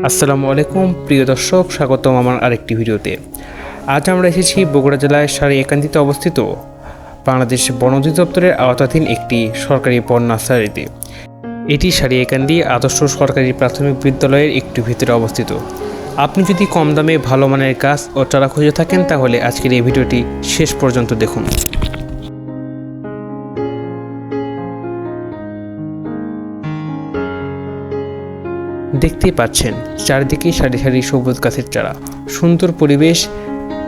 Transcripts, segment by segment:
আসসালামু আলাইকুম প্রিয় দর্শক, স্বাগতম আমার আরেকটি ভিডিওতে। আজ আমরা এসেছি বগুড়া জেলায় সারিয়াকান্দিতে অবস্থিত বাংলাদেশ বন অধিদপ্তরের আওতাধীন একটি সরকারি বন নার্সারিতে। এটি সারিয়াকান্দি আদর্শ সরকারি প্রাথমিক বিদ্যালয়ের একটু ভিতরে অবস্থিত। আপনি যদি কম দামে ভালো মানের গাছ ও চারা খুঁজে থাকেন তাহলে আজকের এই ভিডিওটি শেষ পর্যন্ত দেখুন। দেখতেই পাচ্ছেন চারিদিকে সারি সারি সবুজ গাছের চারা, সুন্দর পরিবেশ,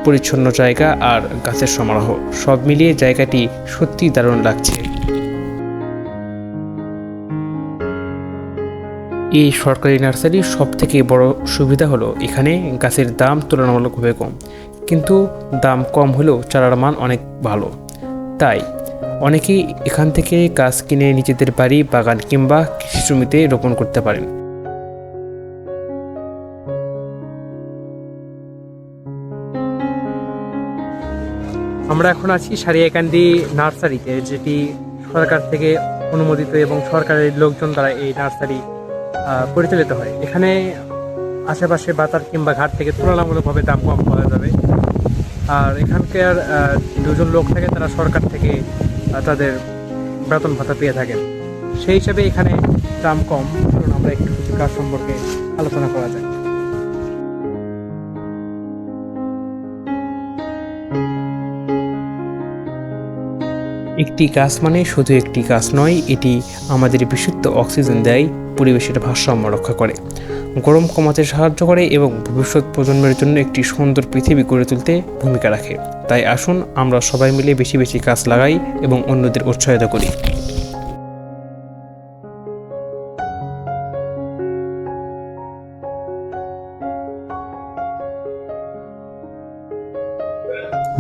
পরিচ্ছন্ন জায়গা আর গাছের সমারোহ, সব মিলিয়ে জায়গাটি সত্যি দারুণ লাগছে। এই সরকারি নার্সারির সবথেকে বড় সুবিধা হলো এখানে গাছের দাম তুলনামূলকভাবে কম, কিন্তু দাম কম হলেও চারার মান অনেক ভালো। তাই অনেকেই এখান থেকে গাছ কিনে নিজেদের বাড়ি, বাগান কিংবা কৃষি জমিতে রোপণ করতে পারেন। আমরা এখন আছি সারিয়াকান্দি নার্সারিতে, যেটি সরকার থেকে অনুমোদিত এবং সরকারের লোকজন দ্বারা এই নার্সারি পরিচালিত হয়। এখানে আশেপাশে বাজার কিংবা ঘাট থেকে তুলনামূলকভাবে দাম কম পাওয়া যাবে। আর এখানকার দুজন লোক থাকে, তারা সরকার থেকে তাদের বেতন ভাতা পেয়ে থাকেন, সেই হিসাবে এখানে দাম কম। কারণ আমরা একটু কিছু কাজ সম্পর্কে আলোচনা করা যায়। একটি গাছ মানে শুধু একটি গাছ নয়, এটি আমাদের বিশুদ্ধ অক্সিজেন দেয়, পরিবেশের ভারসাম্য রক্ষা করে, গরম কমাতে সাহায্য করে এবং ভবিষ্যৎ প্রজন্মের জন্য একটি সুন্দর পৃথিবী গড়ে তুলতে ভূমিকা রাখে। তাই আসুন আমরা সবাই মিলে বেশি বেশি গাছ লাগাই এবং অন্যদের উৎসাহিত করি।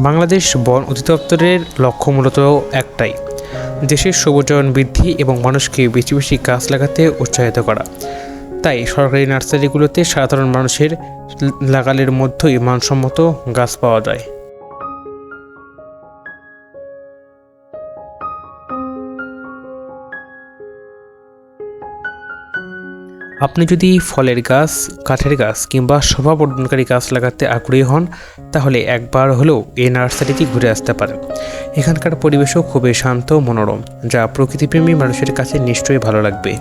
বাংলাদেশ বন অধিদপ্তরের লক্ষ্য মূলত একটাই, দেশের সবুজায়ন বৃদ্ধি এবং মানুষকে বেশি বেশি গাছ লাগাতে উৎসাহিত করা। তাই সরকারি নার্সারিগুলোতে সাধারণ মানুষের লাগালের মধ্যেই মানসম্মত গাছ পাওয়া যায়। আপনি যদি ফলের গাছ, কাঠের গাছ কিংবা শোভাবর্ধনকারী গাছ লাগাতে আগ্রহী হন তাহলে একবার হলেও এই নার্সারিটি ঘুরে আসতে পারেন। এখানকার পরিবেশও খুবই শান্ত, মনোরম, যা প্রকৃতিপ্রেমী মানুষের কাছে নিশ্চয়ই ভালো লাগবে।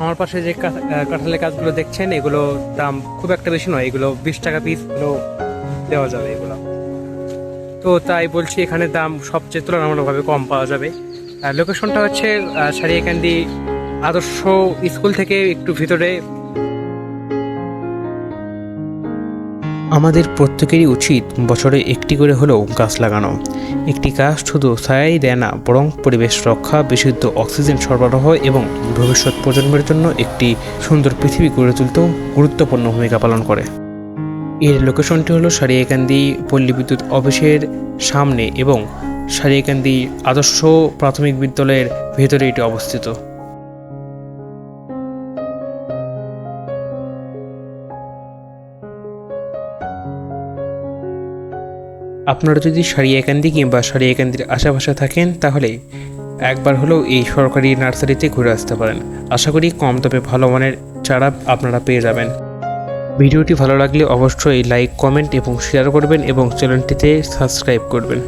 আমার পাশে যে কাঁঠালের গাছগুলো দেখছেন, এগুলো দাম খুব একটা বেশি নয়, এগুলো 20 টাকা পিস হলেও দেওয়া যাবে এগুলো। তো তাই বলছি, এখানে দাম সবচেয়ে তুলনামূলকভাবে কম পাওয়া যাবে। লোকেশনটা হচ্ছে সারিয়াকান্দি আদর্শ স্কুল থেকে একটু ভিতরে। আমাদের প্রত্যেকেরই উচিত বছরে একটি করে হলেও গাছ লাগানো। একটি গাছ শুধু ছায়াই দেয় না, বরং পরিবেশ রক্ষা, বিশুদ্ধ অক্সিজেন সরবরাহ এবং ভবিষ্যৎ প্রজন্মের জন্য একটি সুন্দর পৃথিবী গড়ে তুলতেও গুরুত্বপূর্ণ ভূমিকা পালন করে। এর লোকেশনটি হলো সারিয়াকান্দি পল্লী বিদ্যুৎ অফিসের সামনে এবং সারিয়াকান্দি আদর্শ প্রাথমিক বিদ্যালয়ের ভেতরে এটি অবস্থিত। আপনারা যদি সারিয়াকান্দি কিংবা সারিয়াকান্দির আশেপাশে থাকেন তাহলে একবার হলেও এই সরকারি নার্সারিতে ঘুরে আসতে পারেন। আশা করি কম দামে ভালো মানের চারা আপনারা পেয়ে যাবেন। ভিডিওটি ভালো লাগলে অবশ্যই লাইক, কমেন্ট এবং শেয়ার করবেন এবং চ্যানেলটিতে সাবস্ক্রাইব করবেন।